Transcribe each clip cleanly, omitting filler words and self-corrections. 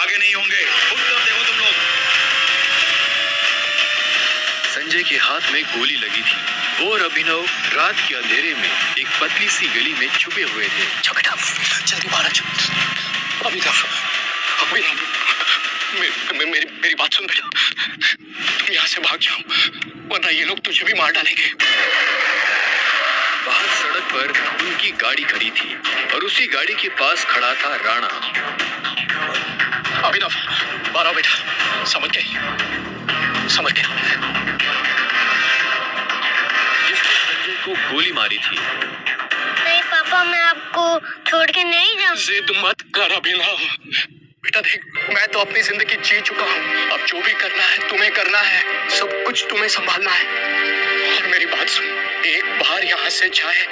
आगे नहीं होंगे। उत्तर देखो तुम लोग। संजय के हाथ में गोली लगी थी। वो और अभिनव रात के अंधेरे में एक पतली सी गली में छुपे हुए थे। बेटा जल्दी बाहर आ जाओ। अभिनव मेरी बात सुन बेटा, तुम यहाँ से भाग जाओ वरना ये लोग तुझे भी मार डालेंगे। बाहर सड़क पर उनकी गाड़ी खड़ी थी और उसी गाड़ी के पास खड़ा था राणा। अभिनव बाहर आओ बेटा। समझ गए? जिसने संजय को गोली मारी थी। नहीं पापा, मैं आपको छोड़ के नहीं जाऊँ। जिद मत कर अभिनव। बेटा देख, मैं तो अपनी जिंदगी जी चुका हूँ। अब जो भी करना है तुम्हें करना है, सब कुछ तुम्हें संभालना है। और मेरी बात सुन, एक बार यहाँ से जाए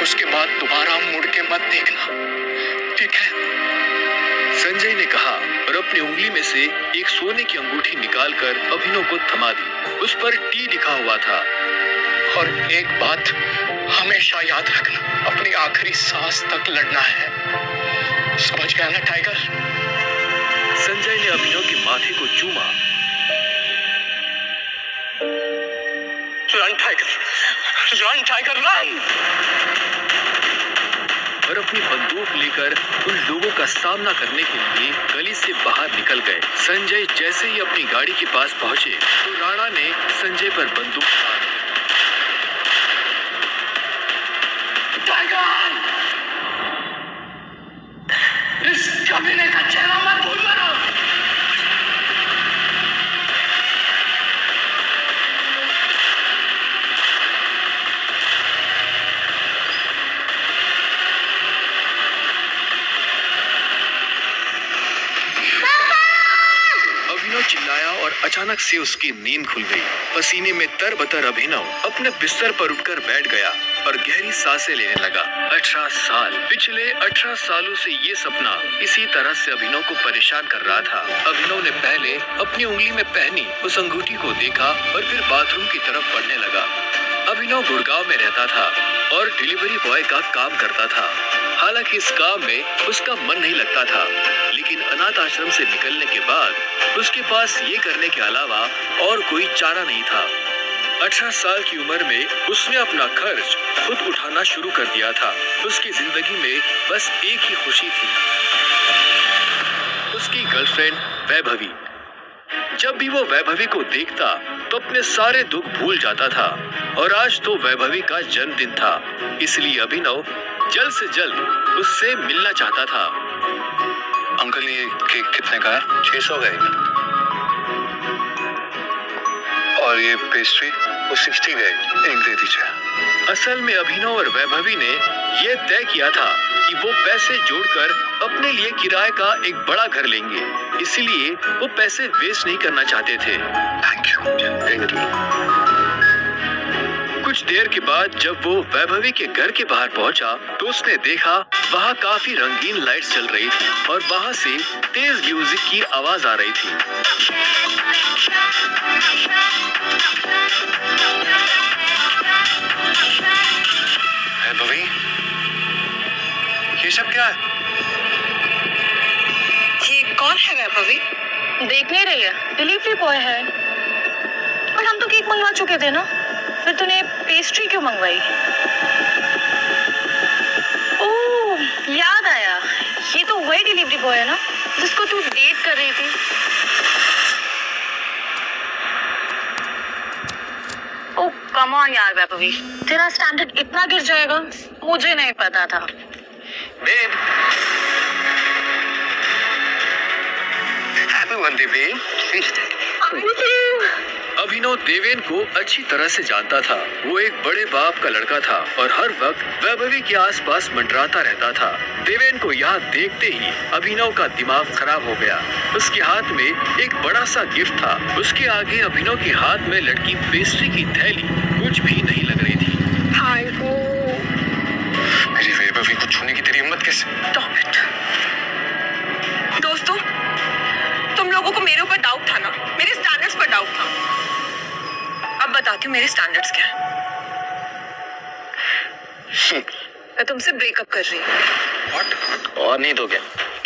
उसके बाद दोबारा मुड़ के मत देखना, ठीक है? संजय ने कहा और अपनी उंगली में से एक सोने की अंगूठी निकालकर अभिनव को थमा दी। उस पर टी लिखा हुआ था। और एक बात हमेशा याद रखना, अपनी आखिरी सांस तक लड़ना है। समझ गया ना टाइगर? संजय ने अभिनव के माथे को चूमा। Run tiger, run! और अपनी बंदूक लेकर उन लोगों का सामना करने के लिए गली से बाहर निकल गए। संजय जैसे ही अपनी गाड़ी के पास पहुंचे तो राणा ने संजय पर बंदूक तान दी। टाइगर! इस कमीने का चेहरा मत भूलना। चिल्लाया और अचानक से उसकी नींद खुल गई। पसीने में तरबतर अभिनव अपने बिस्तर पर उठकर बैठ गया और गहरी सांसें लेने लगा। 18 साल, पिछले 18 सालों से ये सपना इसी तरह से अभिनव को परेशान कर रहा था। अभिनव ने पहले अपनी उंगली में पहनी उस अंगूठी को देखा और फिर बाथरूम की तरफ बढ़ने लगा। अभिनव गुड़गांव में रहता था और डिलीवरी बॉय का काम करता था। हालांकि इस काम में उसका मन नहीं लगता था, लेकिन अनाथ आश्रम से निकलने के बाद उसके पास ये करने के अलावा और कोई चारा नहीं था। 18 साल की उम्र में उसने अपना खर्च खुद उठाना शुरू कर दिया था। उसकी जिंदगी में बस एक ही खुशी थी, उसकी गर्लफ्रेंड वैभवी। जब भी वो वैभवी को देखता तो अपने सारे दुख भूल जाता था। और आज तो वैभवी का जन्मदिन था, इसलिए अभिनव जल्द से जल्द उससे मिलना चाहता था। अंकल ये केक कितने का है? 600 का है। और ये पेस्ट्री वो 60 का है, एक दे दीजिए। असल में अभिनव और वैभवी ने ये तय किया था कि वो पैसे जोड़कर अपने लिए किराए का एक बड़ा घर लेंगे, इसलिए वो पैसे वेस्ट नहीं करना चाहते थे। Thank you. कुछ देर के बाद जब वो वैभवी के घर के बाहर पहुंचा तो उसने देखा वहाँ काफी रंगीन लाइट्स चल रही थी और वहाँ से तेज म्यूजिक की आवाज आ रही थी। वैभवी, ये सब क्या है? ये कौन है वैभवी? देख नहीं रही है, डिलीवरी बॉय है। पर हम तो केक मंगवा चुके थे ना, फिर तूने पेस्ट्री क्यों मंगवाई? ओह, याद आया, ये तो वही डिलीवरी बॉय है ना जिसको तू डेट कर रही थी। ओह कम ऑन यार वैभवी, तेरा स्टैंडर्ड इतना गिर जाएगा मुझे नहीं पता था। Babe, happy birthday babe. Abhinav Deven को अच्छी तरह से जानता था। वो एक बड़े बाप का लड़का था और हर वक्त वैभवी के आसपास मंडराता रहता था। देवेन को यहाँ देखते ही अभिनव का दिमाग खराब हो गया। उसके हाथ में एक बड़ा सा गिफ्ट था। उसके आगे अभिनव के हाथ में लटकी पेस्ट्री की थैली कुछ भी नहीं लग रही थी। हाय हो, मेरी वैभवी को छूने की तेरी हिम्मत कैसे? दोस्तों, तुम लोगों को मेरे ऊपर डाउट था ना, मेरे स्टैंडर्ड्स पर डाउट था। अब बताती हूँ मेरे स्टैंडर्ड्स क्या है। मैं तुमसे ब्रेकअप कर रही हूँ। और नहीं तो क्या?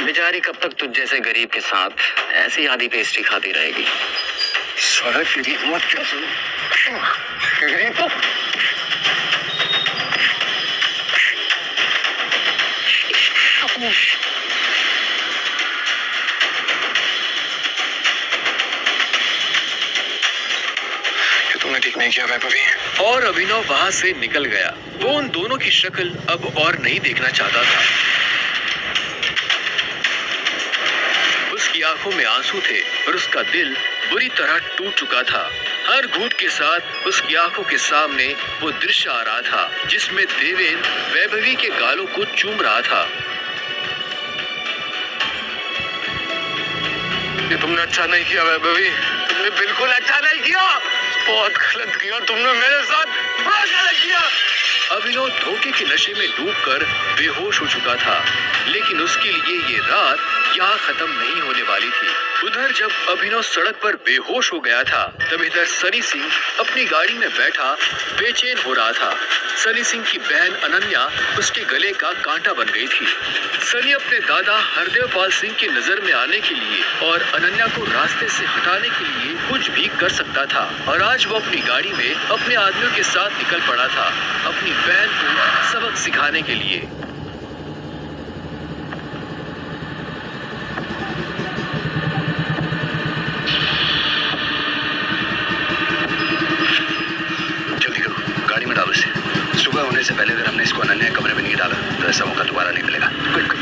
बेचारी कब तक तुझ जैसे गरीब के साथ ऐसी आधी पेस्ट्री खाती रहेगी। साला तेरी हिम्मत कैसे? गरीब तो ये तुमने ठीक नहीं किया वैभवी। और अभिनव वहां से निकल गया। वो उन दोनों की शक्ल अब और नहीं देखना चाहता था। उसकी आंखों में आंसू थे और उसका दिल बुरी तरह टूट चुका था। हर घूंट के साथ उसकी आंखों के सामने वो दृश्य आ रहा था जिसमें देवेन वैभवी के गालों को चूम रहा था। ये तुमने अच्छा नहीं किया वैभवी, तुमने बिल्कुल अच्छा नहीं किया। बहुत गलत किया तुमने मेरे साथ, बहुत गलत किया। अभिनव धोखे के नशे में डूबकर बेहोश हो चुका था, लेकिन उसके लिए ये रात यहाँ खत्म नहीं होने वाली थी। उधर जब अभिनव सड़क पर बेहोश हो गया था, तब इधर सनी सिंह अपनी गाड़ी में बैठा बेचैन हो रहा था। सनी सिंह की बहन अनन्या उसके गले का कांटा बन गई थी। सनी अपने दादा हरदेवपाल सिंह की नजर में आने के लिए और अनन्या को रास्ते से हटाने के लिए कुछ भी कर सकता था, और आज वो अपनी गाड़ी में अपने आदमियों के साथ निकल पड़ा था अपनी बहन को सबक सिखाने के लिए। जल्दी करो, गाड़ी में डालो इसे। सुबह होने से पहले अगर हमने इसको अनन्या कमरे में नहीं डाला तो ऐसा मौका दोबारा नहीं मिलेगा। Quick quick.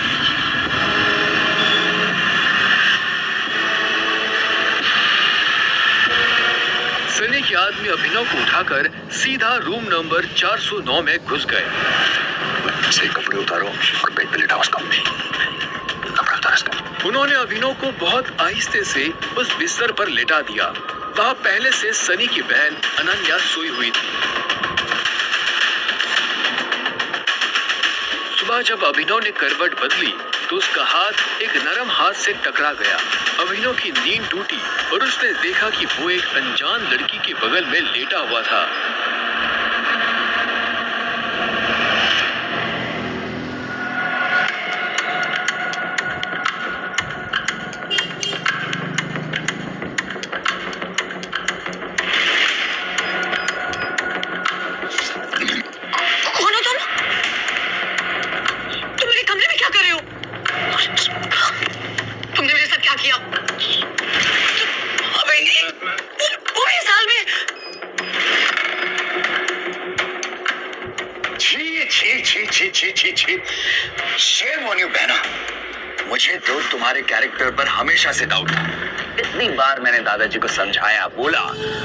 सनी के आदमी अभिनव को उठाकर सीधा रूम नंबर 409 में घुस गए। से कपड़े उतारो और बेड पे लेटाओ उसको। कपड़े उतारो उसको। उन्होंने अभिनव को बहुत आहिस्ते से उस बिस्तर पर लेटा दिया। वहां पहले से सनी की बहन अनन्या सोई हुई थी। सुबह जब अभिनव ने करवट बदली तो उसका हाथ एक नरम हाथ से टकरा गया। अभिनव की नींद टूटी और उसने देखा कि वो एक अनजान लड़की के बगल में लेटा हुआ था। कौन हो तुम? तुम मेरे कमरे में क्या कर रहे हो? तुमने मेरे साथ क्या किया? अबे नहीं, पूरे साल में। छी छी छी छी छी छी छी। शेम ऑन यू बहना। मुझे तो तुम्हारे कैरेक्टर पर हमेशा से डाउट था। इतनी बार मैंने दादाजी को समझाया, बोला,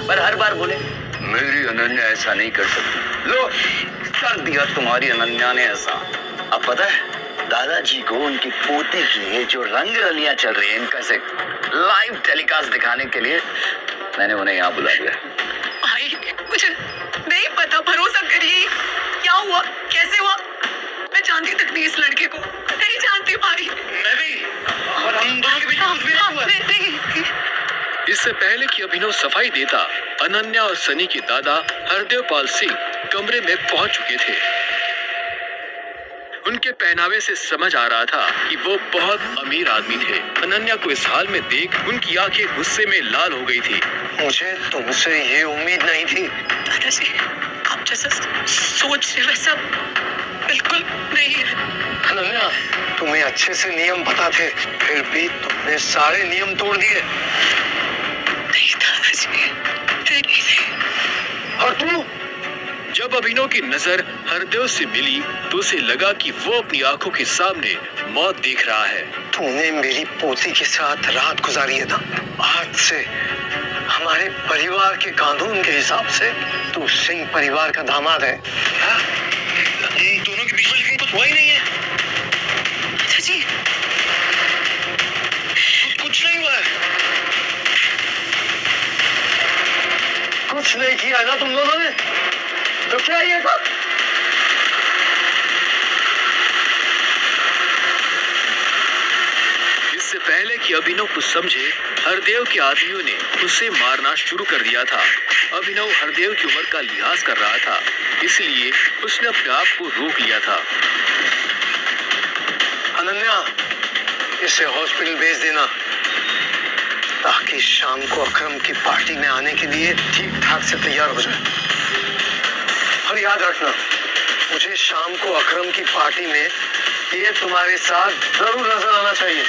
पर हर बार बोले मेरी अनन्या ऐसा नहीं कर सकती। लो, कर दिया तुम्हारी अनन्या ने ऐसा। अब पता है दादाजी को उनकी पोती की जो रंग रलियां चल रही है इनका से लाइव टेलीकास्ट दिखाने के लिए मैंने उन्हें यहाँ बुला लिया। भाई मुझे नहीं पता, भरोसा करिए। क्या हुआ, कैसे हुआ? मैं जानती तक नहीं इस लड़के को, नहीं जानती भाई। मैं भी, और हम दोनों के बीच कुछ भी नहीं हुआ। नहीं। इससे पहले कि अभिनव सफाई देता, अनन्या और सनी के दादा हरदेवपाल सिंह कमरे में पहुंच चुके थे। उनके पहनावे से समझ आ रहा था कि वो बहुत अमीर आदमी थे। अनन्या को इस हाल में देख उनकी आंखें गुस्से में लाल हो गई थी। मुझे तुमसे ये उम्मीद नहीं थी। दादाजी, आप जैसा सोच रहे वैसा बिल्कुल नहीं है। अनन्या, तुम्हें अच्छे से नियम पता थे, फिर भी तुमने सारे नियम तोड़ दिए। नहीं दादाजी, नहीं। और तू? जब अभिनव की नजर हरदेव से मिली तो उसे लगा कि वो अपनी आंखों के सामने मौत देख रहा है। तूने मेरी पोती के साथ रात गुजारी है ना? आज से हमारे परिवार के कानून के हिसाब से तू सिंह परिवार का दामाद है। दोनों के बीच में लेकिन कुछ हुआ ही नहीं है। दादाजी, कुछ नहीं हुआ है। कुछ नहीं किया ना तुम दोनों ने, तो क्या ये सब? इससे पहले कि अभिनव कुछ समझे, हरदेव के आदमियों ने उसे मारना शुरू कर दिया था। अभिनव हरदेव की उम्र का लिहाज कर रहा था, इसलिए उसने अपने आप को रोक लिया था। अनन्या, ये इसे हॉस्पिटल भेज देना ताकि शाम को अकरम की पार्टी में आने के लिए ठीक ठाक से तैयार हो जाए। और याद रखना, मुझे शाम को अकरम की पार्टी में ये तुम्हारे साथ जरूर नजर आना चाहिए।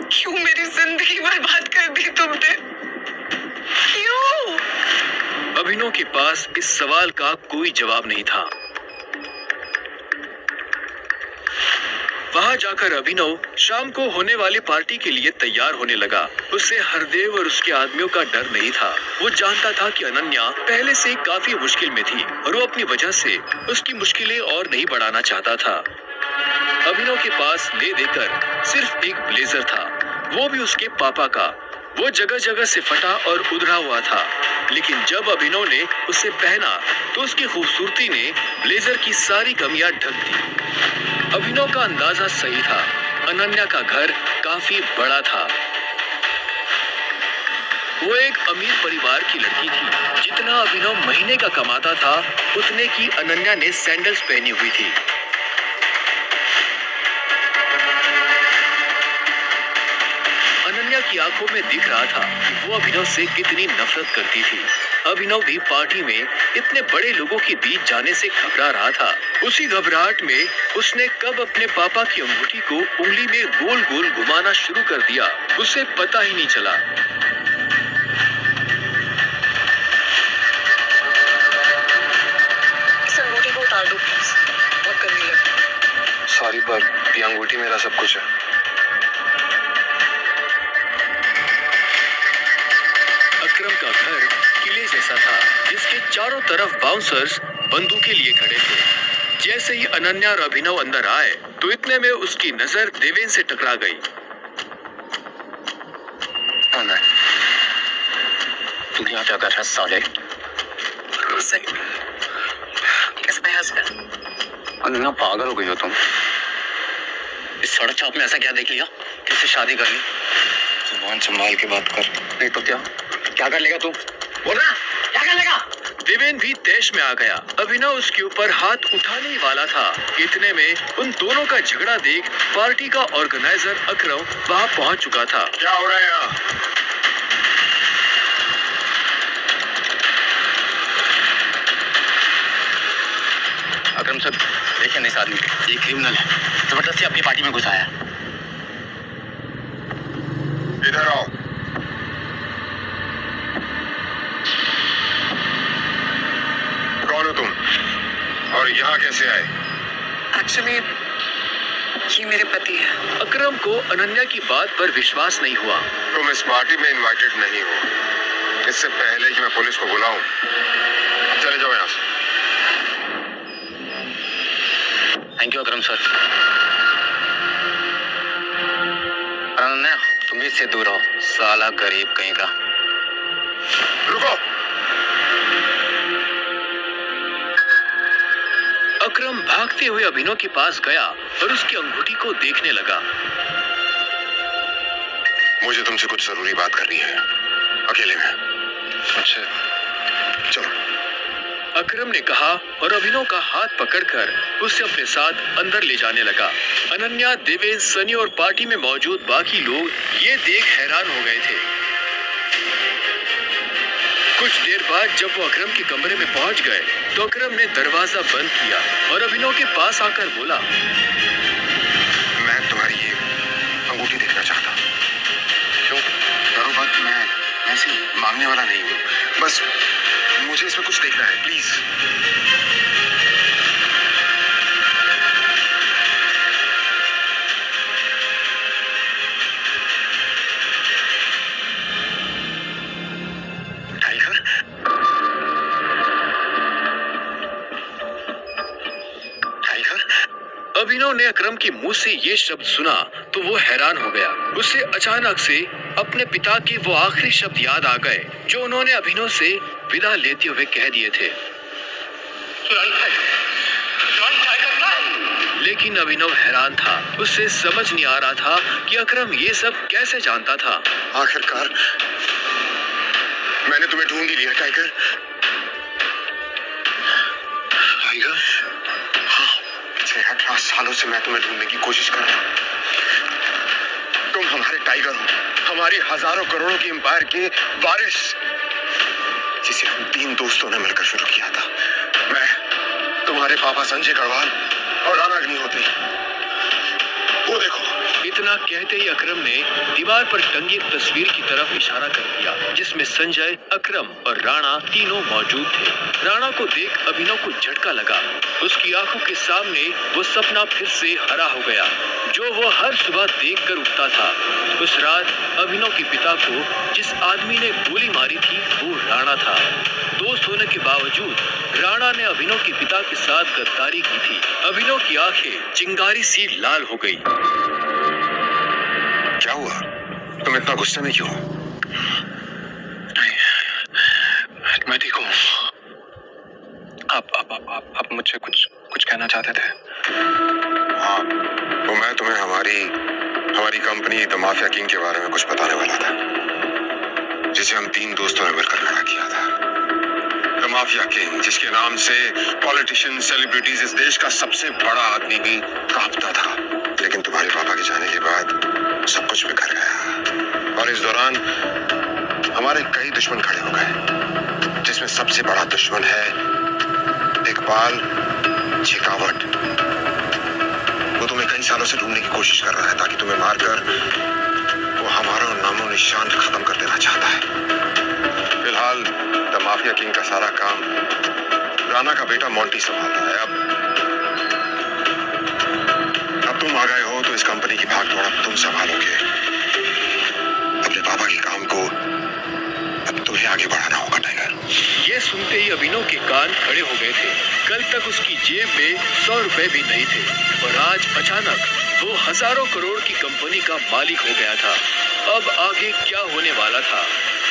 क्यों मेरी जिंदगी बर्बाद कर दी तुमने? क्यों? अभिनव के पास इस सवाल का कोई जवाब नहीं था। वहां जाकर अभिनव शाम को होने वाली पार्टी के लिए तैयार होने लगा। उसे हरदेव और उसके आदमियों का डर नहीं था। वो जानता था कि अनन्या पहले से काफी मुश्किल में थी और वो अपनी वजह से उसकी मुश्किलें और नहीं बढ़ाना चाहता था। अभिनव के पास ले देकर सिर्फ एक ब्लेजर था, वो भी उसके पापा का। वो जगह जगह से फटा और उधड़ा हुआ था, लेकिन जब अभिनव ने उसे पहना तो उसकी खूबसूरती ने ब्लेजर की सारी कमियां ढक दी। अभिनव का अंदाजा सही था, अनन्या का घर काफी बड़ा था। वो एक अमीर परिवार की लड़की थी। जितना अभिनव महीने का कमाता था उतने की अनन्या ने सैंडल्स पहनी हुई थी। अनन्या की आंखों में दिख रहा था कि वो अभिनव से कितनी नफरत करती थी। अभिनव भी पार्टी में इतने बड़े लोगों के बीच जाने से घबरा रहा था। उसी घबराहट में उसने कब अपने पापा की अंगूठी को उंगली में गोल गोल घुमाना शुरू कर दिया, उसे पता ही नहीं चला। इस अंगूठी को उतार दो प्लीज, बहुत गंदी लग। सॉरी पर ये अंगूठी मेरा सब कुछ है। अकरम का घर किले जैसा था, जिसके चारों तरफ बाउंसर्स बंदूकें लिए खड़े थे। जैसे ही अनन्या और अभिनव अंदर आए तो इतने में उसकी नजर देवेन से टकरा गई। तू यहाँ क्या कर रहा है साले? अनन्या पागल हो गई हो तुम? इस सड़क चाप में ऐसा क्या देख लिया? किससे शादी कर ली? जुबान संभाल के बात कर, नहीं तो क्या कर लेगा तू? बोल ना, क्या कर लेगा? देवेन भी तैश में आ गया। अभिनव उसके ऊपर हाथ उठाने ही वाला था। इतने में उन दोनों का झगड़ा देख पार्टी का ऑर्गेनाइजर अकरम वहां पहुंच चुका था। क्या हो रहा है यहाँ? अकरम सर, देखिए ना इस आदमी को, ये क्रिमिनल है, जबरदस्ती अपनी पार्टी में घुसाया है। इधर आओ। कौन हो तुम और यहाँ कैसे आए? एक्चुअली ये मेरे पति है। अकरम को अनन्या की बात पर विश्वास नहीं हुआ। तुम इस पार्टी में इनवाइटेड नहीं हो। इससे पहले कि मैं पुलिस को बुलाऊं, चले जाओ यहाँ से। Thank you Akram sir. Ananya, तुम भी इससे दूर हो, साला गरीब कहीं का। रुको। अकरम भागते हुए अभिनव के पास गया और उसकी अंगूठी को देखने लगा। मुझे तुमसे कुछ जरूरी बात करनी है, अकेले में। अच्छा, चलो। अकरम ने कहा और अभिनव का हाथ पकड़कर उसे अपने साथ अंदर ले जाने लगा। अनन्या, देवेन, सनी और पार्टी में मौजूद बाकी लोग ये देख हैरान हो गए थे। कुछ देर बाद जब वो अकरम के कमरे में पहुंच गए तो अकरम ने दरवाजा बंद किया और अभिनव के पास आकर बोला, मैं तुम्हारी ये अंगूठी देखना चाहता हूँ। क्यों? करो बात, मैं ऐसे मांगने वाला नहीं हूँ, बस मुझे इसमें कुछ देखना है, प्लीज। टाइगर? टाइगर? अभिनव ने अकरम के मुंह से ये शब्द सुना तो वो हैरान हो गया। उसे अचानक से अपने पिता के वो आखिरी शब्द याद आ गए जो उन्होंने अभिनव से विदा लेते हुए कह दिए थे। लेकिन अभिनव हैरान था। उसे समझ नहीं आ रहा था कि अकरम ये सब कैसे जानता था। आखिरकार मैंने तुम्हें ढूंढ ही लिया टाइगर। टाइगर, हाँ, पिछले 18 सालों से मैं तुम्हें ढूंढने की कोशिश कर रहा हूँ। तुम हमारे टाइगर हो, हमारी हजारों करोड़ों की एम्पायर के वारिस, जिसे हम 3 दोस्तों ने मिलकर शुरू किया था। मैं, तुम्हारे पापा संजय गढ़वाल और राणा अग्निहोत्री। वो देखो। इतना कहते ही अकरम ने दीवार पर टंगी एक तस्वीर की तरफ इशारा कर दिया, जिसमें संजय, अकरम और राणा तीनों मौजूद थे। राणा को देख अभिनव को झटका लगा। उसकी आंखों के सामने वो सपना फिर से हरा हो गया, जो वो हर सुबह देखकर उठता था। उस रात अभिनव के पिता को जिस आदमी ने गोली मारी थी वो राणा था। दोस्त होने के बावजूद राणा ने अभिनव के पिता के साथ गद्दारी की थी। अभिनव की आंखें चिंगारी सी लाल हो गई। क्या हुआ? तुम इतना गुस्से में क्यों? मैं ठीक हूँ। आप मुझसे कुछ कहना चाहते थे? हाँ, तो मैं तुम्हें हमारी कंपनी द माफिया किंग के बारे में कुछ बताने वाला था, जिसे हम 3 दोस्तों ने मिलकर खड़ा किया था। द माफिया किंग, जिसके नाम से पॉलिटिशियन, सेलिब्रिटीज, इस देश का सबसे बड़ा आदमी भी कांपता था। लेकिन तुम्हारे पापा के जाने के बाद सब कुछ बिखर गया, और इस दौरान हमारे कई दुश्मन खड़े हो गए, जिसमें सबसे बड़ा दुश्मन है इकबाल शेखावत। वो तुम्हें कई सालों से ढूंढने की कोशिश कर रहा है, ताकि तुम्हें मारकर वो हमारा नामो निशान खत्म कर देना चाहता है। फिलहाल द माफिया किंग का सारा काम राणा का बेटा मोंटी संभालता है। अब तुम आ गए हो तो इस कंपनी की भाग दौड़ तुम संभालोगे। अपने पापा के काम को अब तुम्हें आगे बढ़ाना होगा टाइगर। ये सुनते ही अभिनव के कान खड़े हो गए थे। कल तक उसकी जेब में 100 रुपए भी नहीं थे, और आज अचानक वो हजारों करोड़ की कंपनी का मालिक हो गया था। अब आगे क्या होने वाला था?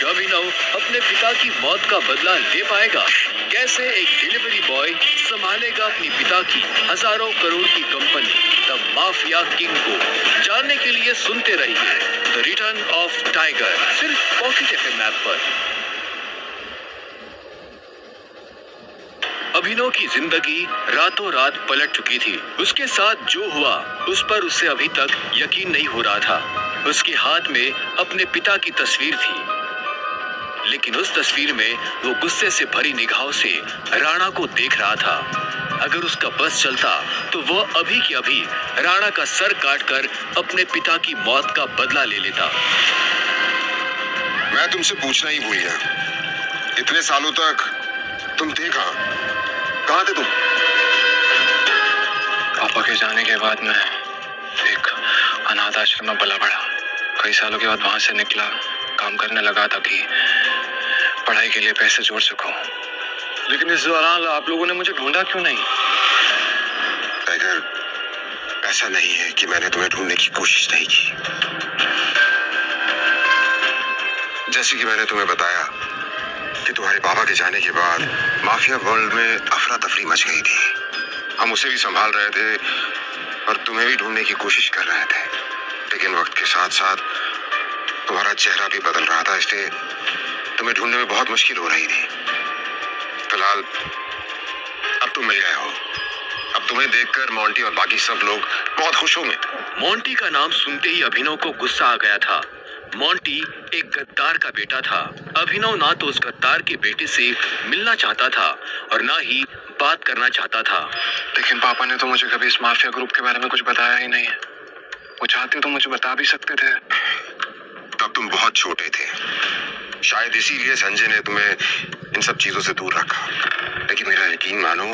अभिनव अपने पिता की मौत का बदला ले पाएगा? कैसे एक डिलीवरी बॉय संभालेगा अपने पिता की हजारों करोड़ की कंपनी द माफिया किंग को? जानने के लिए सुनते रहिए द रिटर्न ऑफ टाइगर, सिर्फ पॉकेट एफएम ऐप पर। अभिनव की जिंदगी रातों रात पलट चुकी थी। उसके साथ जो हुआ उस पर उसे अभी तक यकीन नहीं हो रहा था। उसके हाथ में अपने पिता की तस्वीर थी, लेकिन उस तस्वीर में वो गुस्से से भरी निगाहों से राणा को देख रहा था। अगर उसका बस चलता तो वो अभी की अभी राणा का सर काटकर अपने पिता की मौत का बदला ले लेता। मैं तुमसे पूछना ही भूल गया, इतने सालों तक तुम थे कहाँ थे तुम? पापा के जाने के बाद मैं एक अनाथ आश्रम में पला बढ़ा। कई सालों के बाद वहां से निकला, काम करने लगा ताकि पढ़ाई के लिए पैसे जोड़ सकूं। लेकिन इस दौरान आप लोगों ने मुझे ढूंढा क्यों नहीं? टाइगर, ऐसा नहीं है कि मैंने तुम्हें ढूंढने की कोशिश नहीं की। जैसे कि मैंने तुम्हें बताया कि तुम्हारे पापा के जाने के बाद माफिया वर्ल्ड में अफरा तफरी मच गई थी। हम उसे भी संभाल रहे थे और तुम्हें भी ढूंढने की कोशिश कर रहे थे, लेकिन वक्त के साथ साथ तुम्हारा चेहरा भी बदल रहा था, इसलिए तुम्हें ढूंढने में बहुत मुश्किल हो रही थी। फिलहाल अब तुम मिल गए हो। अब तुम्हें देखकर मोंटी और बाकी सब लोग बहुत खुश होंगे। मोंटी का नाम सुनते ही अभिनव को गुस्सा आ गया था। मोंटी एक गद्दार का बेटा था। अभिनव ना तो उस गद्दार के बेटे से मिलना चाहता था और ना ही बात करना चाहता था। लेकिन पापा ने तो मुझे कभी इस माफिया ग्रुप के बारे में कुछ बताया ही नहीं है। वो चाहते तो मुझे बता भी सकते थे। तब तुम बहुत छोटे थे, शायद इसीलिए संजय ने तुम्हें इन सब चीजों से दूर रखा। लेकिन मेरा यकीन मानो,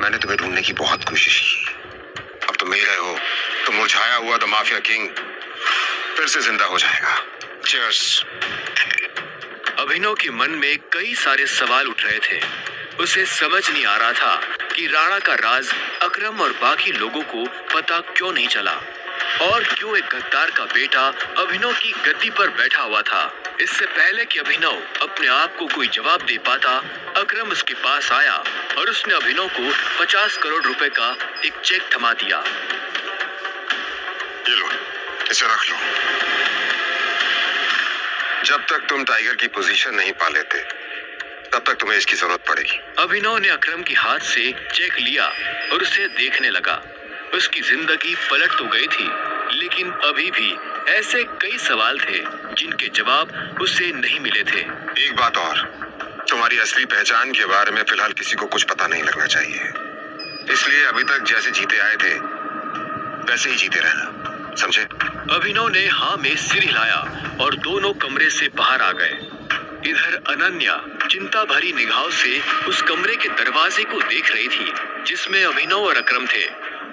मैंने तुम्हें ढूंढने की बहुत कोशिश की। अब तुम मिल गए हो तो मुरझाया हुआ द माफिया किंग फिर से जिंदा हो जाएगा। चीयर्स। अभिनव के मन में कई सारे सवाल उठ रहे थे। उसे समझ नहीं आ रहा था कि राणा का राज अकरम और बाकी लोगों को पता क्यों नहीं चला। और क्यों एक गद्दार का बेटा अभिनव की गद्दी पर बैठा हुआ था। इससे पहले कि अभिनव अपने आप को कोई जवाब दे पाता, अकरम उसके पास आया और उसने अभिनव को 50 करोड़ रुपए का एक चेक थमा दिया। ये लो, इसे रख लो। जब तक तुम टाइगर की पोजीशन नहीं पा लेते तब तक तुम्हें इसकी जरूरत पड़ेगी। अभिनव ने अकरम के हाथ से चेक लिया और उसे देखने लगा। उसकी जिंदगी पलट तो गई थी, लेकिन अभी भी ऐसे कई सवाल थे जिनके जवाब उसे नहीं मिले थे। एक बात और, तुम्हारी असली पहचान के बारे में फिलहाल किसी को कुछ पता नहीं लगना चाहिए। इसलिए अभी तक जैसे जीते आए थे वैसे ही जीते रहना, समझे? अभिनव ने हाँ में सिर हिलाया और दोनों कमरे से बाहर आ गए। इधर अनन्या चिंता भरी निगाहों से उस कमरे के दरवाजे को देख रही थी जिसमें अभिनव और अकरम थे।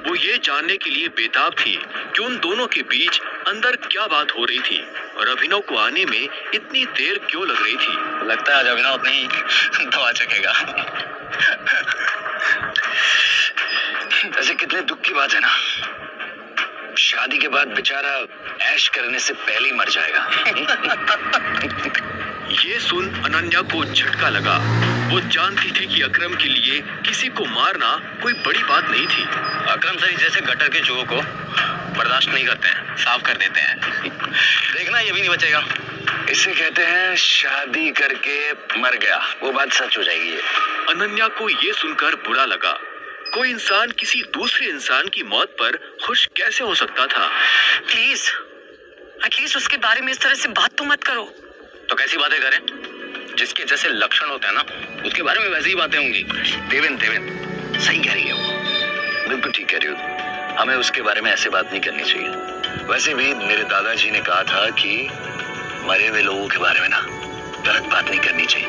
वो ये जानने के लिए बेताब थी कि उन दोनों के बीच अंदर क्या बात हो रही थी और अभिनव को आने में इतनी देर क्यों लग रही थी। लगता है आज अभिनव अपनी दवा चखेगा। ऐसे कितने दुख की बात है ना, शादी के बाद बेचारा ऐश करने से पहले ही मर जाएगा। ये सुन अनन्या को झटका लगा। वो जानती थी कि अकरम के लिए किसी को मारना कोई बड़ी बात नहीं थी। अकरम सर जैसे गटर के चूहों को बर्दाश्त नहीं करते हैं, साफ कर देते हैं। देखना ये भी नहीं बचेगा। इसे कहते हैं शादी करके मर गया, वो बात सच हो जाएगी। ये अनन्या को ये सुनकर बुरा लगा। कोई इंसान किसी दूसरे इंसान की मौत पर खुश कैसे हो सकता था। प्लीज एटलीस्ट उसके बारे में इस तरह से बात तो मत करो। तो कैसी बातें करें? जिसके जैसे लक्षण होते हैं ना, उसके बारे में वैसी ही बातें होंगी। देवेन सही कह रही है वो, बिल्कुल ठीक कह रही हो। हमें उसके बारे में ऐसे बात नहीं करनी चाहिए। वैसे भी मेरे दादाजी ने कहा था कि मरे हुए लोगों के बारे में ना गलत बात नहीं करनी चाहिए।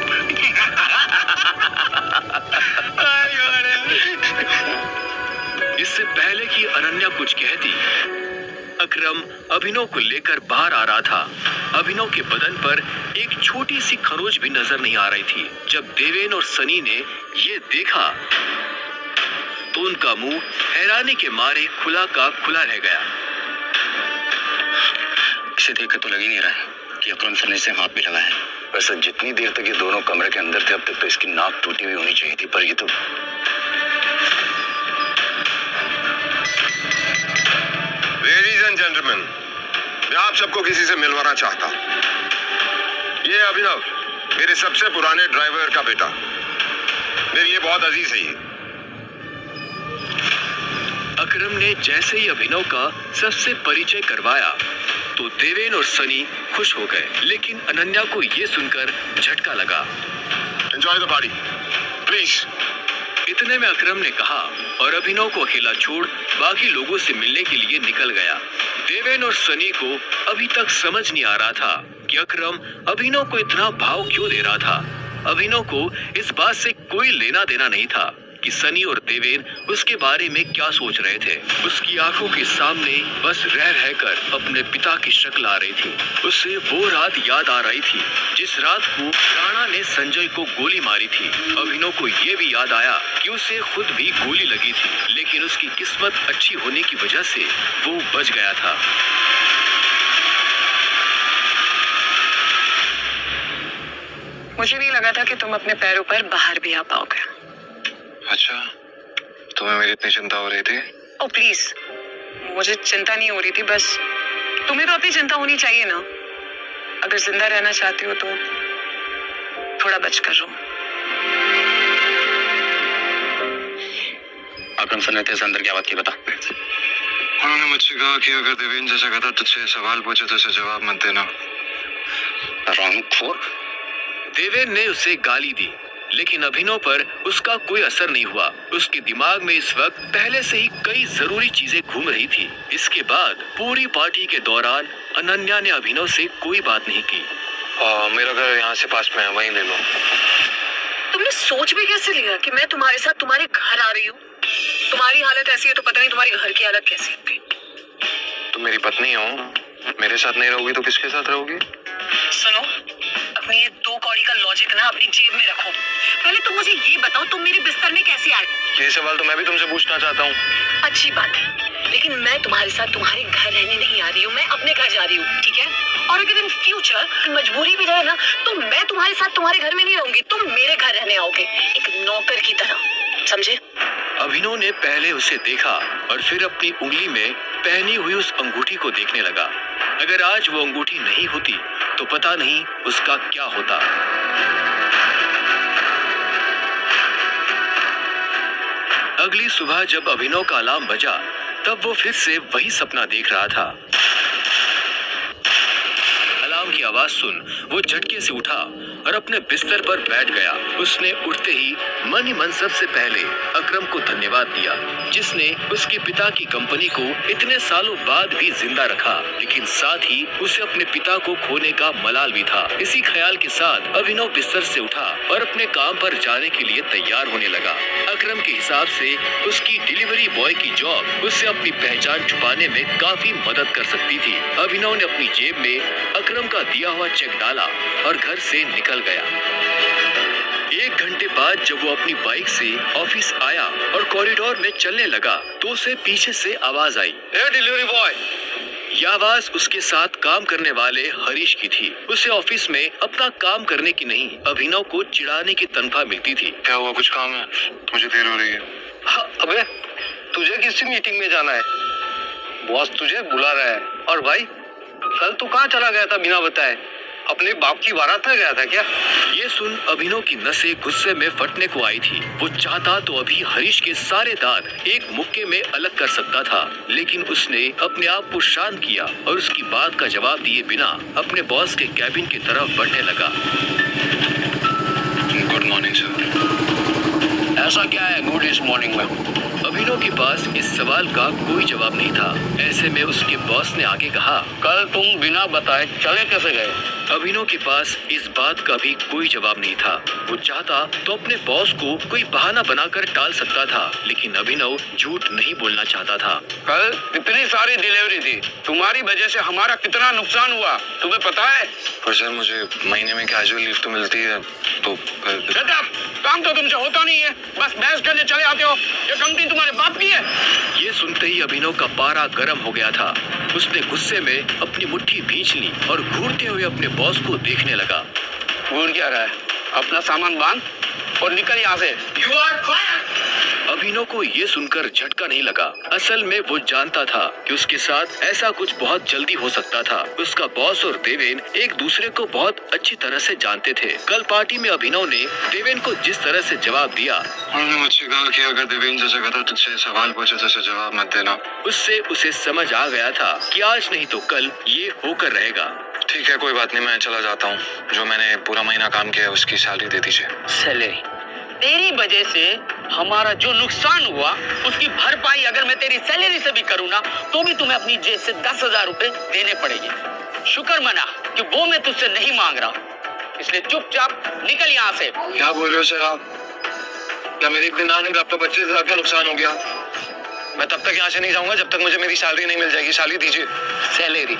इससे पहले कि अनन्या कुछ कहती, अकरम अभिनव को लेकर बाहर आ रहा था। अभिनव के बदन पर एक छोटी सी खरोंच भी नजर नहीं आ रही थी। जब देवेन और सनी ने ये देखा तो उनका मुंह हैरानी के मारे खुला का खुला रह गया। इसे देखकर तो लग ही नहीं रहा है कि अकरम सर ने इसे हाथ भी लगाया है। वैसे जितनी देर तक ये दोनों कमरे के अंदर थे, अब तक तो इसकी नाक टूटी हुई होनी चाहिए थी, पर ये तो लेडीज एंड जेंटलमैन, मैं आप सबको किसी से मिलवाना चाहता हूं। ये अभिनव, मेरे सबसे पुराने ड्राइवर का बेटा, मेरी ये बहुत अजीज है। ये अकरम ने जैसे ही अभिनव का सबसे परिचय करवाया तो देवेन और सनी खुश हो गए, लेकिन अनन्या को ये सुनकर झटका लगा। Enjoy the party please. इतने में अकरम ने कहा और अभिनव को अकेला छोड़ बाकी लोगों से मिलने के लिए निकल गया। देवेन और सनी को अभी तक समझ नहीं आ रहा था कि अकरम अभिनव को इतना भाव क्यों दे रहा था। अभिनव को इस बात से कोई लेना देना नहीं था कि सनी और देवेन उसके बारे में क्या सोच रहे थे। उसकी आंखों के सामने बस रह रहकर अपने पिता की शक्ल आ रही थी। उसे वो रात याद आ रही थी जिस रात को राणा ने संजय को गोली मारी थी। अभिनव को ये भी याद आया कि उसे खुद भी गोली लगी थी, लेकिन उसकी किस्मत अच्छी होने की वजह से वो बच गया था। मुझे नहीं लगा था कि तुम अपने पैरों पर बाहर भी आ पाओगे। अच्छा, तुम्हें मेरी इतनी चिंता हो रही थी? ओ प्लीज, मुझे चिंता नहीं हो रही थी, बस तुम्हें तो अपनी चिंता होनी चाहिए ना। अगर जिंदा रहना चाहती हो तो थोड़ा बचकर रहो। अकरम सर ने तेरे से अंदर क्या बात की, बता। उन्होंने मुझसे कहा कि अगर देवेन जैसा कहता तुझसे सवाल पूछे तो उसे जवाब मत देना। हरामखोर। देवेन ने उसे गाली दी, लेकिन अभिनव पर उसका कोई असर नहीं हुआ। उसके दिमाग में इस वक्त पहले से ही कई जरूरी चीजें घूम रही थी। इसके बाद पूरी पार्टी के दौरान अनन्या ने अभिनव से कोई बात नहीं की। मेरा घर यहाँ से पास में है, वहीं ले लो। तुमने सोच भी कैसे लिया कि मैं तुम्हारे साथ तुम्हारे घर आ रही हूँ? तुम्हारी हालत ऐसी है तो पता नहीं तुम्हारी घर की हालत कैसी होगी। तुम मेरी पत्नी हो, मेरे साथ नहीं रहोगी तो किसके साथ रहोगी? सुनो, अपनी ये 2 कौड़ी का लॉजिक ना अपनी जेब में रखो। पहले तुम मुझे ये बताओ, तुम मेरे बिस्तर में कैसे आए? ये सवाल तो मैं भी तुमसे पूछना चाहता हूँ। अच्छी बात है, लेकिन मैं तुम्हारे साथ तुम्हारे घर रहने नहीं आ रही हूँ, मैं अपने घर जा रही हूँ, ठीक है? और अगर इन फ्यूचर मजबूरी भी रहे ना, तो मैं तुम्हारे साथ तुम्हारे घर में नहीं रहूंगी, तुम मेरे घर रहने आओगे, एक नौकर की तरह, समझे? अभिनव ने पहले उसे देखा और फिर अपनी उंगली में पहनी हुई उस अंगूठी को देखने लगा। अगर आज वो अंगूठी नहीं होती तो पता नहीं उसका क्या होता। अगली सुबह जब अभिनव का अलार्म बजा तब वो फिर से वही सपना देख रहा था। अलार्म की आवाज सुन वो झटके से उठा और अपने बिस्तर पर बैठ गया। उसने उठते ही मन ही मन सबसे पहले अकरम को धन्यवाद दिया, जिसने उसके पिता की कंपनी को इतने सालों बाद भी जिंदा रखा, लेकिन साथ ही उसे अपने पिता को खोने का मलाल भी था। इसी ख्याल के साथ अभिनव बिस्तर से उठा और अपने काम पर जाने के लिए तैयार होने लगा। अकरम के हिसाब से उसकी डिलीवरी बॉय की जॉब उससे अपनी पहचान छुपाने में काफी मदद कर सकती थी। अभिनव ने अपनी जेब में अकरम का दिया हुआ चेक डाला और घर से निकल गया। 1 घंटे बाद जब वो अपनी बाइक से ऑफिस आया और कॉरिडोर में चलने लगा तो उसे पीछे से आवाज आई, ए डिलीवरी बॉय। यह आवाज उसके साथ काम करने वाले हरीश की थी। उसे ऑफिस में अपना काम करने की नहीं, अभिनव को चिढ़ाने की तनख्वाह मिलती थी। क्या हुआ, कुछ काम है? मुझे देर हो रही है। हाँ, अबे तुझे किसी मीटिंग में जाना है, बॉस तुझे बुला रहा है। और भाई कल तू कहाँ चला गया था बिना बताए? अपने बाप की बारात में गया था क्या? ये सुन अभिनव की नसें गुस्से में फटने को आई थी। वो चाहता तो अभी हरीश के सारे दांत एक मुक्के में अलग कर सकता था, लेकिन उसने अपने आप को शांत किया और उसकी बात का जवाब दिए बिना अपने बॉस के कैबिन की तरफ बढ़ने लगा। Good morning sir. ऐसा क्या है गुड इस मॉर्निंग में? अभिनव के पास इस सवाल का कोई जवाब नहीं था। ऐसे में उसके बॉस ने आगे कहा, कल तुम बिना बताए चले कैसे गए? अभिनव के पास इस बात का भी कोई जवाब नहीं था। वो चाहता तो अपने बॉस को कोई बहाना बनाकर टाल सकता था, लेकिन अभिनव झूठ नहीं बोलना चाहता था। कल इतनी सारी डिलीवरी थी, तुम्हारी वजह से हमारा कितना नुकसान हुआ तुम्हें पता है? पर सर मुझे महीने में कैजुअल लीव तो मिलती है, तो काम तो तुमसे होता नहीं है, बस बहस करने चले आते हो। ये कंपनी तुम्हारे बाप की है। ये सुनते ही अभिनव का पारा गर्म हो गया था। उसने गुस्से में अपनी मुट्ठी भींच ली और घूरते हुए अपने बॉस को देखने लगा। घूर क्या रहा है? अपना सामान बांध और निकल यहाँ से। You are fired! अभिनव को ये सुनकर झटका नहीं लगा। असल में वो जानता था कि उसके साथ ऐसा कुछ बहुत जल्दी हो सकता था। उसका बॉस और देवेन एक दूसरे को बहुत अच्छी तरह से जानते थे। कल पार्टी में अभिनव ने देवेन को जिस तरह से जवाब दिया, उन्होंने मुझसे कहा कि अगर देवेन जैसे कहता तुझसे सवाल पूछे तो उसे जवाब मत देना। उससे उसे समझ आ गया था कि आज नहीं तो कल ये होकर रहेगा। ठीक है, कोई बात नहीं, मैं चला जाता हूँ। जो मैंने पूरा महीना काम किया है उसकी सैलरी दे दीजिए। सैलरी? तेरी वजह से हमारा जो नुकसान हुआ उसकी भरपाई अगर मैं तेरी सैलरी से भी करूँ ना, तो भी तुम्हें अपनी जेब से 10,000 रुपए देने पड़ेंगे। शुक्र मना कि वो मैं तुझसे नहीं मांग रहा, इसलिए चुपचाप निकल यहाँ से। क्या बोल रहे हो सर आप? क्या मेरे एक दिन आने में आपका 25,000 का नुकसान हो गया? मैं तब तक यहाँ से नहीं जाऊंगा जब तक मुझे मेरी सैलरी नहीं मिल जाएगी। सैलरी दीजिए। सैलरी?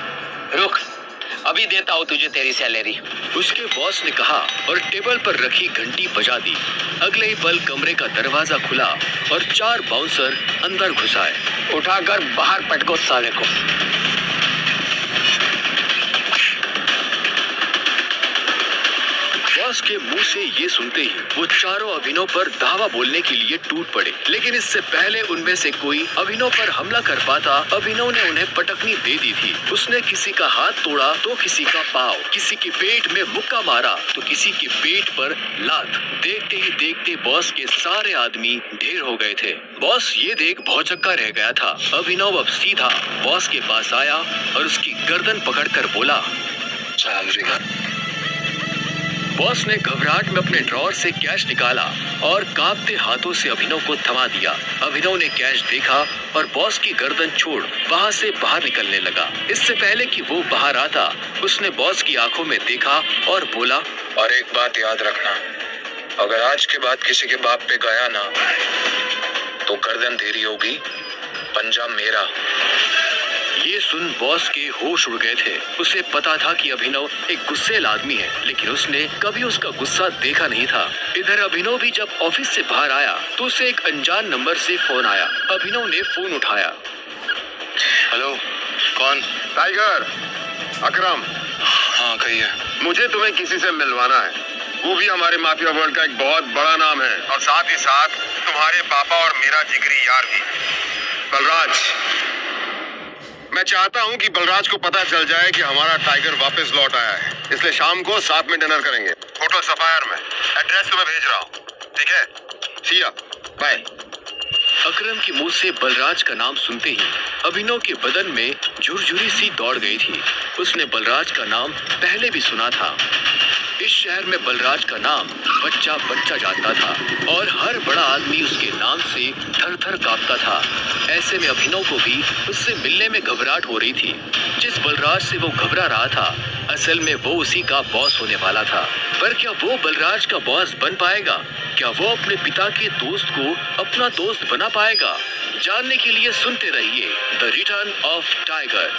रुक, अभी देता हूँ तुझे तेरी सैलरी। उसके बॉस ने कहा और टेबल पर रखी घंटी बजा दी। अगले ही पल कमरे का दरवाजा खुला और 4 बाउंसर अंदर घुस आए। उठाकर बाहर पटको साले को। बॉस के मुंह से ये सुनते ही वो चारों अभिनव पर धावा बोलने के लिए टूट पड़े, लेकिन इससे पहले उनमें से कोई अभिनव पर हमला कर पाता, अभिनव ने उन्हें पटकनी दे दी थी। उसने किसी का हाथ तोड़ा तो किसी का पाँव, किसी के पेट में मुक्का मारा तो किसी के पेट पर लात। देखते ही देखते बॉस के सारे आदमी ढेर हो गए थे। बॉस ये देख भौचक्का रह गया था। अभिनव अब सीधा बॉस के पास आया और उसकी गर्दन पकड़कर बोला, बॉस ने घबराहट में अपने ड्रॉअर से कैश निकाला और कांपते हाथों से अभिनव को थमा दिया। अभिनव ने कैश देखा और बॉस की गर्दन छोड़ वहां से बाहर निकलने लगा। इससे पहले कि वो बाहर आता, उसने बॉस की आंखों में देखा और बोला, और एक बात याद रखना, अगर आज के बाद किसी के बाप पे गया ना तो गर्दन तेरी होगी, पंजा मेरा। ये सुन बॉस के होश उड़ गए थे। उसे पता था कि अभिनव एक गुस्सेल आदमी है, लेकिन उसने कभी उसका गुस्सा देखा नहीं था। इधर अभिनव भी जब ऑफिस से बाहर आया तो उसे एक अनजान नंबर से फोन आया। अभिनव ने फोन उठाया। हेलो, कौन? टाइगर, अकरम। हाँ कहिए। मुझे तुम्हें किसी से मिलवाना है। वो भी हमारे माफिया वर्ल्ड का एक बहुत बड़ा नाम है और साथ ही साथ तुम्हारे पापा और मेरा जिगरी यार भी, बलराज। मैं चाहता हूँ कि बलराज को पता चल जाए कि हमारा टाइगर वापस लौट आया है, इसलिए शाम को साथ में डिनर करेंगे होटल सफायर में। एड्रेस तुम्हें भेज रहा हूँ, ठीक है? सी या, बाय। अकरम के मुंह से बलराज का नाम सुनते ही अभिनव के बदन में झुरझुरी सी दौड़ गई थी। उसने बलराज का नाम पहले भी सुना था। इस शहर में बलराज का नाम बच्चा बच्चा जानता था और हर बड़ा आदमी उसके नाम से थर थर कांपता था। ऐसे में अभिनव को भी उससे मिलने में घबराहट हो रही थी। जिस बलराज से वो घबरा रहा था, असल में वो उसी का बॉस होने वाला था। पर क्या वो बलराज का बॉस बन पाएगा? क्या वो अपने पिता के दोस्त को अपना दोस्त बना पाएगा? जानने के लिए सुनते रहिए द रिटर्न ऑफ टाइगर।